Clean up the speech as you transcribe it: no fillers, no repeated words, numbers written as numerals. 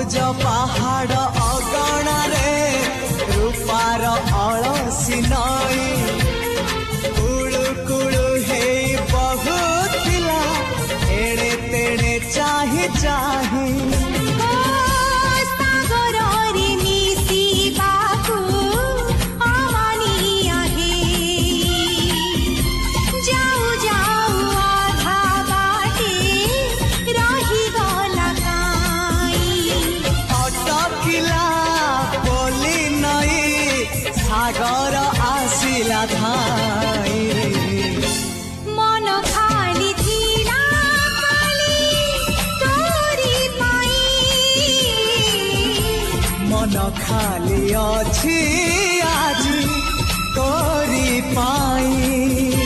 ସବୁଜ ପାହାଡ଼ ଅଗଣାରେ ରୂପାର ଅଳସି ନଈ କୁଳୁ କୁଳୁ ହେଇ ବହୁଥିଲା ଏଣେ ତେଣେ ଚାହିଁ ଚାହିଁ सागर आसिला धाई मन खाली थिला खाली तोरी पाई मन खाली अछि आजी तोरी पाई।